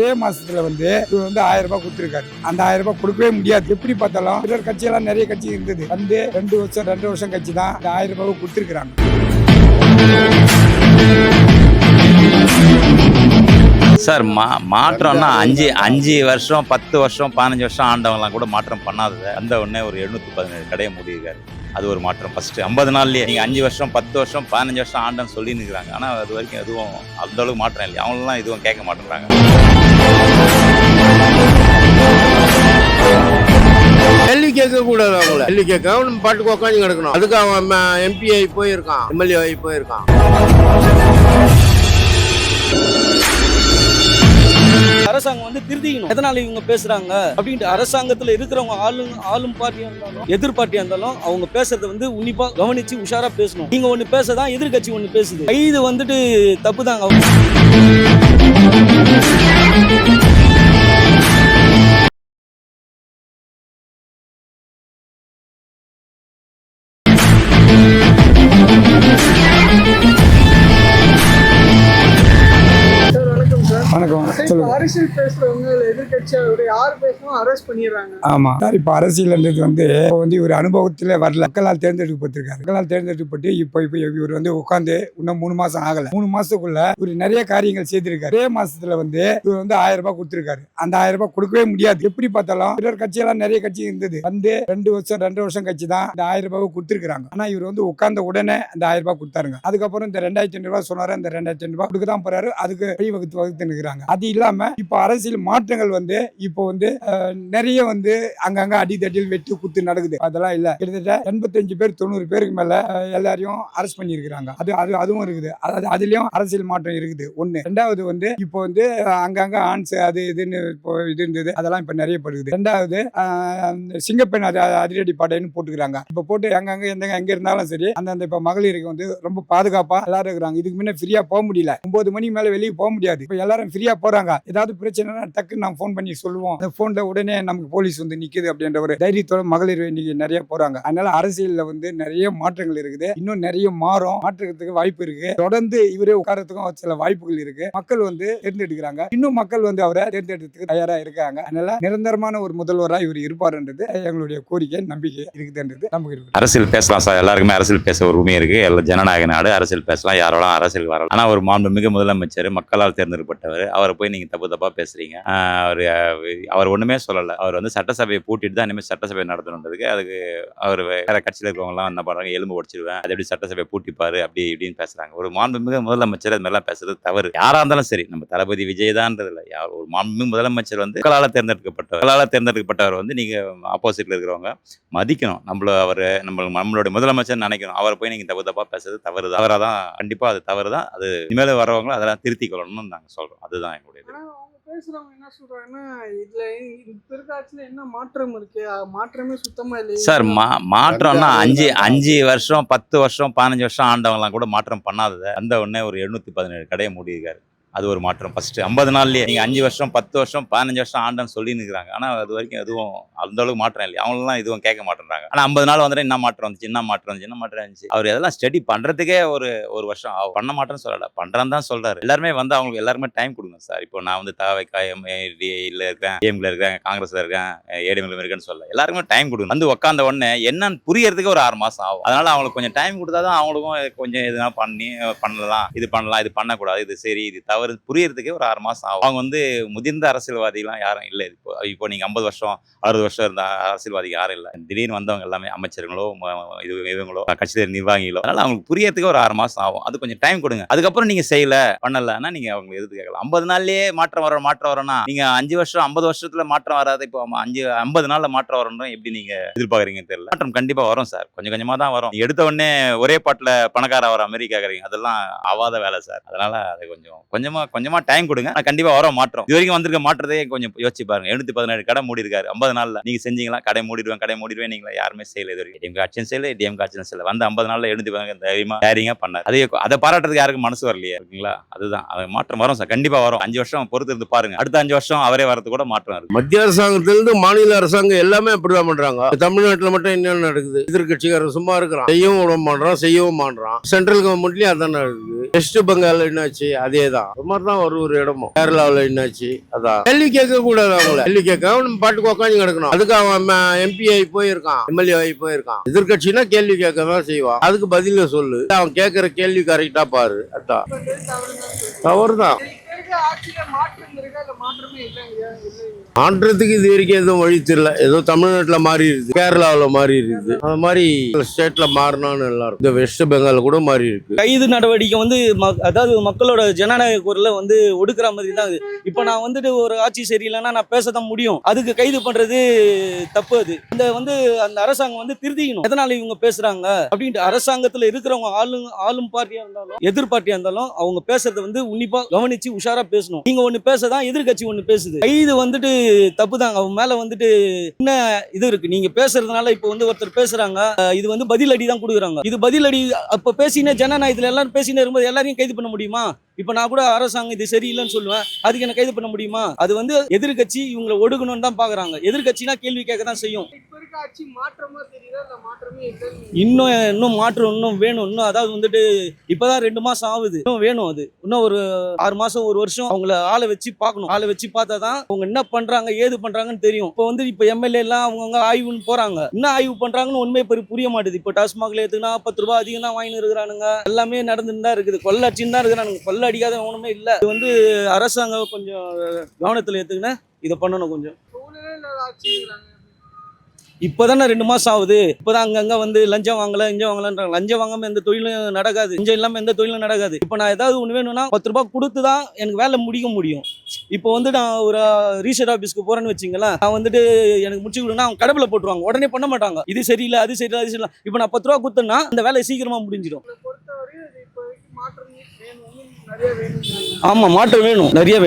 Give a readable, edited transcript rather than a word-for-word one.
ஒரே மாசத்துல இவர் 1000 ரூபாய் கொடுத்திருக்காரு. அந்த 1000 ரூபாய் கொடுக்கவே முடியாது. எப்படி பார்த்தாலும் பிறர் கட்சியெல்லாம் நிறைய கட்சி இருந்தது. 2 வருஷம் கட்சி தான் இந்த 1000 ரூபாய் கொடுத்திருக்கிறாங்க. சார் மாற்றம்னா 5 வருஷம் 10 வருஷம் 15 வருஷம் ஆண்டவங்கலாம் கூட மாற்றம் பண்ணாதது அந்த உடனே ஒரு 717 கடையை மூடியிருக்காரு. அது ஒரு மாற்றம். ஃபர்ஸ்ட் 50 நாள்லயே நீங்க 5 வருஷம் 10 வருஷம் 15 வருஷம் ஆண்டம் சொல்லி நிற்கிறாங்க. ஆனா அது வரைக்கும் எதுவும் அந்த அளவுக்கு மாற்றம் இல்லையா? அவங்களாம் எதுவும் கேட்க மாட்டேங்கிறாங்க. கேள்வி கேட்க கூடாது. அவங்கள கேள்வி கேட்க நம்ம பாட்டுக்கு உட்காந்து கிடக்கணும். அதுக்கு அவன் எம்பி ஆகி போயிருக்கான், எம்எல்ஏ ஆகி போயிருக்கான். அரசாங்கம் திருத்திக்கணும். எதனால இவங்க பேசுறாங்க அப்படின்ட்டு அரசாங்கத்துல இருக்கிறவங்க ஆளும் பார்ட்டியா இருந்தாலும் எதிர்பார்ட்டியா இருந்தாலும் அவங்க பேசுறத உன்னிப்பா கவனிச்சு உஷாரா பேசணும். நீங்க ஒண்ணு பேசதான் எதிர்கட்சி ஒண்ணு பேசுது. இது தப்புதாங்க. அரசியல் பேசுறவங்க எதிர்கட்சியா யார் பேசணும் அரெஸ்ட் பண்ணிடுறாங்க. ஆமா சார், இப்ப அரசியல்ன்றது இவர் அனுபவத்துல வரல. மக்களால் தேர்ந்தெடுக்கப்பட்டிருக்காரு. மக்களால் தேர்ந்தெடுக்கப்பட்டு இப்ப இவர் உட்காந்து இன்னும் 3 மாசம் ஆகல. 3 மாசத்துக்குள்ள இவர் நிறைய காரியங்கள் செய்திருக்காரு. ஒரே மாசத்துல இவர் 1000 ரூபாய் கொடுத்திருக்காரு. அந்த 1000 ரூபாய் கொடுக்கவே முடியாது. எப்படி பார்த்தாலும் பிறர் கட்சியெல்லாம் நிறைய கட்சி இருந்தது. 2 வருஷம் கட்சி தான் இந்த 1000 ரூபாய் கொடுத்திருக்காங்க. ஆனா இவர் உட்கார்ந்த உடனே அந்த 1000 ரூபாய் கொடுத்தாருங்க. அதுக்கப்புறம் இந்த 2500 ரூபாய் சொன்னாரு. அந்த 2500 ரூபாய் கொடுக்க தான் போறாரு. அதுக்கு வழி வகுத்து நிற்கிறாங்க. அது இல்லாம இப்ப அரசியல் மாற்றங்கள் இப்போ நிறைய அங்கங்க அடித்தட்டில் வெட்டு குத்து நடக்குது. அதெல்லாம் இல்ல. கிட்டத்தட்ட 85 பேர் 90 பேருக்கு மேல எல்லாரையும் அரெஸ்ட் பண்ணிருக்காங்க. அதுவும் இருக்குது. அதுலயும் அரசியல் மாற்றம் இருக்குது. ஒண்ணு. ரெண்டாவது இப்போ அங்கங்க ஆன்ஸ் அது இதுன்னு இது இருந்தது. அதெல்லாம் இப்ப நிறைய படுது. ரெண்டாவது சிங்கப்பெண் அதிரடி படைன்னு போட்டுக்கிறாங்க. இப்ப போட்டு அங்கங்க எங்க இருந்தாலும் சரி அந்த இப்ப மகளிருக்கு ரொம்ப பாதுகாப்பா எல்லாரும் இருக்கிறாங்க. இதுக்கு முன்ன ஃப்ரீயா போக முடியல. 9 மணி மேல வெளியே போக முடியாது. இப்ப எல்லாரும் ஃப்ரீயா போறாங்க. ஏதாவது பிரச்சனைனா டக்குன்னு நம்ம போன் பண்ணி சொல்லுவோம். அந்த போன்ல உடனே நமக்கு போலீஸ் நிக்குது அப்படின்ற ஒரு தைரியத்தோட மகளிர் இன்னைக்கு நிறைய போறாங்க. அதனால அரசியல்ல நிறைய மாற்றங்கள் இருக்குது. இன்னும் நிறைய மாற்றத்துக்கு வாய்ப்பு இருக்கு. தொடர்ந்து இவரே உட்காரத்துக்கும் சில வாய்ப்புகள் இருக்கு. மக்கள் தேர்ந்தெடுக்கிறாங்க. இன்னும் மக்கள் அவரை தேர்ந்தெடுக்கிறதுக்கு தயாரா இருக்காங்க. அதனால நிரந்தரமான ஒரு முதல்வரா இவர் இருப்பாருன்றது எங்களுடைய கோரிக்கை, நம்பிக்கை இருக்குதுன்றது நமக்கு இருக்கு. அரசியல் பேசலாம் சார். எல்லாருக்குமே அரசியல் பேச ஒரு உரிமை இருக்கு. எல்லாம் ஜனநாயக நாடு. அரசியல் பேசலாம். யாரோட அரசியல் வரலாம். ஆனா ஒரு மாண்புமிகு முதலமைச்சர், மக்களால் தேர்ந்தெடுக்கப்பட்டவர், அவரை போய் நீங்க தப்பா பேசுறீங்க. அவர் ஒண்ணுமே சொல்லல. அவர் சட்டசபையை பூட்டிட்டு தான் இனிமேல் சட்டசபை நடத்தணுன்றதுக்கு அதுக்கு அவர் வேற கட்சியில் இருக்கிறவங்க எல்லாம் என்ன பண்றாங்க, எலும்பு உடைச்சிருவேன், அது எப்படி சட்டசபையை பூட்டிப்பாரு அப்படி இப்படின்னு பேசுறாங்க. ஒரு மாண்புமிகு முதலமைச்சர் அது மாதிரிலாம் பேசுறது தவறு. யாரா இருந்தாலும் சரி, நம்ம தளபதி விஜய் தான்ன்றதுல ஒரு மாண்புமிகு முதலமைச்சர் மக்களால் தேர்ந்தெடுக்கப்பட்டவர் நீங்க ஆப்போசிட்ல இருக்கிறவங்க மதிக்கணும். நம்மளுடைய முதலமைச்சர் நினைக்கணும். அவரை போய் நீங்க தப்பா பேசுறது தவறு. தவறாதான். கண்டிப்பா அது தவறு தான். அது இனிமேல் வரவங்களும் அதெல்லாம் திருத்திக் கொள்ளணும்னு நாங்க சொல்றோம். அதுதான் எங்களுடைய பேசுறவங்க என்ன சொல்றாங்கன்னா, இதுல பிறகாட்சியில என்ன மாற்றம் இருக்கு? மாற்றமே சுத்தமா இல்லை சார். மாற்றம்னா 5 வருஷம் 10 வருஷம் 15 வருஷம் ஆண்டவங்கலாம் கூட மாற்றம் பண்ணாதது அந்த உடனே ஒரு 717 கடையை மூடியிருக்காரு. அது ஒரு மாற்றம். ஃபர்ஸ்ட் 50 நாள்லயே நீங்க 5 வருஷம் 10 வருஷம் 15 வருஷம் ஆண்டம் சொல்லி நிற்கிறாங்க. ஆனா அது வரைக்கும் எதுவும் அந்த அளவுக்கு மாற்றம் இல்லையா? அவங்களாம் எதுவும் கேட்க மாட்டேங்கிறாங்க. ஆனா 50 நாள் என்ன மாற்றம் இருந்துச்சு. அவர் எதெல்லாம் ஸ்டடி பண்றதுக்கே ஒரு வருஷம் ஆகும். பண்ண மாட்டேன்னு சொல்லல, பண்றேன்னு தான் சொல்றாரு. எல்லாருமே அவங்களுக்கு எல்லாருமே டைம் கொடுங்க சார். இப்போ நான் தாவைக்காயில் இருக்கேன், டிஎம்ல இருக்கேன், காங்கிரஸ்ல இருக்கேன், ஏடிஎம்ல இருக்கேன்னு சொல்ல, எல்லாருமே டைம் கொடுங்க. உட்கார்ந்த உடனே என்னன்னு புரியறதுக்கு ஒரு 6 மாசம் ஆகும். அதனால அவங்களுக்கு கொஞ்சம் டைம் கொடுத்தாதான் அவங்களுக்கும் கொஞ்சம் எதுனா பண்ணலாம், இது பண்ணலாம், இது பண்ணக்கூடாது, இது சரி, இது தவறு புரியறதுக்கே ஒரு 6 மாசம் ஆகும். அவங்க முதிர்ந்த அரசியல்வாதிகள்லாம் யாரும் இல்லை. இப்போ நீங்க 50 வருஷம் 60 வருஷம் இருந்த அரசியல்வாதி யாரும் இல்லை. திடீர்னு வந்தவங்க எல்லாமே அமைச்சர்களோ இவங்களோ கட்சியில நிர்வாகிகளோ. அதனால அவங்களுக்கு புரியறதுக்கு ஒரு 6 மாசம் ஆகும். அது கொஞ்சம் டைம் கொடுங்க. அதுக்கப்புறம் நீங்க பண்ணலன்னா நீங்க அவங்க எதிர்த்து கேட்கலாம். 50 நாள்லயே மாற்றம் வரணும்னா நீங்க 5 வருஷம் 50 வருஷத்துல மாற்றம் வராது. இப்போ 50 நாள்ல மாற்றம் வரணும் எப்படி நீங்க எதிர்பார்க்கறீங்கன்னு தெரியல. மாற்றம் கண்டிப்பா வரும் சார். கொஞ்சம் கொஞ்சமா தான் வரும். எடுத்த உடனே ஒரே பாட்டுல பணக்கார வர மாதிரி கேட்கறீங்க. அதெல்லாம் ஆவாத வேலை சார். அதனால அதை கொஞ்சமா டைம் கொடுங்க. கண்டிப்பா வர மாற்றம். இது வரைக்கும் வந்திருக்க மாற்றத்தை கொஞ்சம் யோசிச்சு பாருங்க. 717 கடை மூடி இருக்காரு. 50 நாள்ல நீங்க செஞ்சீங்களா? கடை மூடிடுவேன் நீங்களா? யாருமே செய்யல. இது வரைக்கும் டிஎம்கே ஆட்சியும் செய்யல, டிஎம்கே ஆட்சியும் செய்யல. 50 நாள்ல 717 தைரியமா பண்ணாரு. அதை பாராட்டுறதுக்கு யாருக்கும் மனசு வரலையா இருக்குங்களா? அதுதான் அது மாற்றம் வரும் சார். கண்டிப்பா வரும். 5 வருஷம் பொறுத்து இருந்து பாருங்க. அடுத்த 5 வருஷம் அவரே வரது கூட மாற்றம் இருக்கு. மத்திய அரசாங்கத்திலிருந்து மாநில அரசாங்கம் எல்லாமே அப்படிதான் பண்றாங்க. தமிழ்நாட்டுல மட்டும் என்ன நடக்குது? எதிர்கட்சிக்காரர் சும்மா இருக்கிறான். செய்யவும் மாட்டான். சென்ட்ரல் கவர்மெண்ட்லயும் அதான் நடக்குது. வெஸ்ட் பெங்கால் என்னாச்சு? அதேதான். அது மாதிரி தான் ஒரு இடமும் கேரளாவில் என்னாச்சு அதான் கேள்வி கேட்க கூடாது. அவங்கள கேள்வி கேட்க நம்ம பாட்டுக்கு உட்காந்து கிடக்கணும். அதுக்கு அவன் எம்பி ஆகி போயிருக்கான், எம்எல்ஏ ஆகி போயிருக்கான். எதிர்கட்சினா கேள்வி கேட்க தான் செய்வான். அதுக்கு பதில சொல்லு. அவன் கேட்கிற கேள்வி கரெக்டா பாரு. அதான் தவறுதான். ஆட்சியில மாற்றம் இருக்கா இல்ல மாற்றமே இல்லைங்க? மாற்றத்துக்கு இது வரைக்கும் எதுவும் வழி தெரியல. ஏதோ தமிழ்நாட்டுல மாறி இருக்குது, கேரளாவில் மாறி இருக்குது, அது மாதிரி ஸ்டேட்ல மாறினான்னு எல்லாரும். இந்த வெஸ்ட் பெங்கால் கூட மாறி இருக்கு. கைது நடவடிக்கை வந்து அதாவது மக்களோட ஜனநாயக குரலை வந்து ஒடுக்குற மாதிரி தான் அது. இப்போ நான் வந்துட்டு ஒரு ஆட்சி சரியில்லைன்னா நான் பேசதான் முடியும். அதுக்கு கைது பண்றது தப்பு. அது அந்த அரசாங்கம் வந்து திருத்திக்கணும். எதனால இவங்க பேசுறாங்க அப்படின்ட்டு அரசாங்கத்துல இருக்கிறவங்க ஆளும் பார்ட்டியா இருந்தாலும் எதிர் பார்ட்டியா இருந்தாலும் அவங்க பேசுறதை வந்து உன்னிப்பா கவனிச்சு உஷாரா பேசணும். நீங்க ஒண்ணு பேசதான் எதிர்கட்சி ஒண்ணு பேசுது. கைது வந்துட்டு தப்பு தாங்க. அவங்க மேல வந்துட்டு என்ன இது இருக்கு. நீங்க பேசுறதுனால இப்போ வந்து ஒருத்தர் பேசுறாங்க, இது வந்து பதிலடி தான் கொடுக்குறாங்க. இது பதிலடி. அப்ப பேசின ஜனநாயகத்துல எல்லாரும் பேசினே இருக்கும்போது எல்லாரையும் கைது பண்ண முடியுமா? இப்ப நான் கூட அரசாங்கம் இது சரியில்லைன்னு சொல்லுவேன், அதுக்கு என்ன கைது பண்ண முடியுமா? அது வந்து எதிர்கட்சி இவங்களை ஒடுக்கணும்னு தான் பாக்குறாங்க. எதிர்கட்சினா கேள்வி கேட்க தான் செய்யும். இப்ப இருக்க ஆட்சி மாற்றமா தெரியுதா இல்ல மாற்றமே இல்லை? இன்னும் மாற்றம் இன்னும் வேணும். இன்னும் அதாவது வந்துட்டு இப்பதான் 2 மாசம் ஆகுது. இன்னும் வேணும். அது இன்னும் ஒரு 6 மாசம் 1 வருஷம் அவங்கள ஆளை வச்சு பார்க்கணும். ஆளை வச்சு பார்த்தா தான் அவங்க என்ன பண்றாங்க ஏது பண்றாங்கன்னு தெரியும். இப்போ எம்எல்ஏ எல்லாம் அவங்கவுங்க ஆய்வுன்னு போறாங்க. என்ன ஆய்வு பண்றாங்கன்னு உண்மை புரிய மாட்டேது. இப்போ டாஸ்மாக்ல எடுத்துக்கினா 10 ரூபாய் அதிகம் தான் வாங்கிட்டு இருக்கிறானுங்க. எல்லாமே நடந்துட்டு தான் இருக்குது. கொள்ள அடிச்சுன்னு தான் இருக்கிறானுங்க. கொள்ள அடிக்காத ஒண்ணுமே இல்லை. இது வந்து அரசாங்கம் கொஞ்சம் கவனத்தில் எடுத்துக்கினா இதை பண்ணணும். கொஞ்சம் ஊழலே இல்லாத ஆட்சிங்கிறாங்க. இப்போதானே 2 மாசம் ஆகுது. இப்போதான் அங்கங்க வந்து லஞ்சம் வாங்கல இஞ்சம் வாங்கலன்றாங்க. லஞ்சம் வாங்காம எந்த தொழிலும் நடக்காது. லஞ்சம் இல்லாம எந்த தொழிலும் நடக்காது. இப்போ நான் ஏதாவது ஒன்று வேணும்னா 10 ரூபாய் கொடுத்து தான் எனக்கு வேலை முடிக்க முடியும். இப்போ வந்து நான் ஒரு ரீசெட் ஆஃபீஸ்க்கு போறேன்னு வச்சுங்களேன், நான் வந்துட்டு எனக்கு முடிச்சு கொடுங்கன்னா அவங்க கடவுளை போட்டுருவாங்க. உடனே பண்ண மாட்டாங்க. இது சரியில்லை அது சரியில்லை அது சரியில்லை. இப்போ நான் 10 ரூபா கொடுத்தேன்னா அந்த வேலை சீக்கிரமா முடிஞ்சிடும். பொறுத்தவரையும் இது இப்போதைக்கு மாற்றம் வேணும், இன்னும் நிறைய வேணும். ஆமா, மாற்றம் வேணும், நிறைய வேணும்.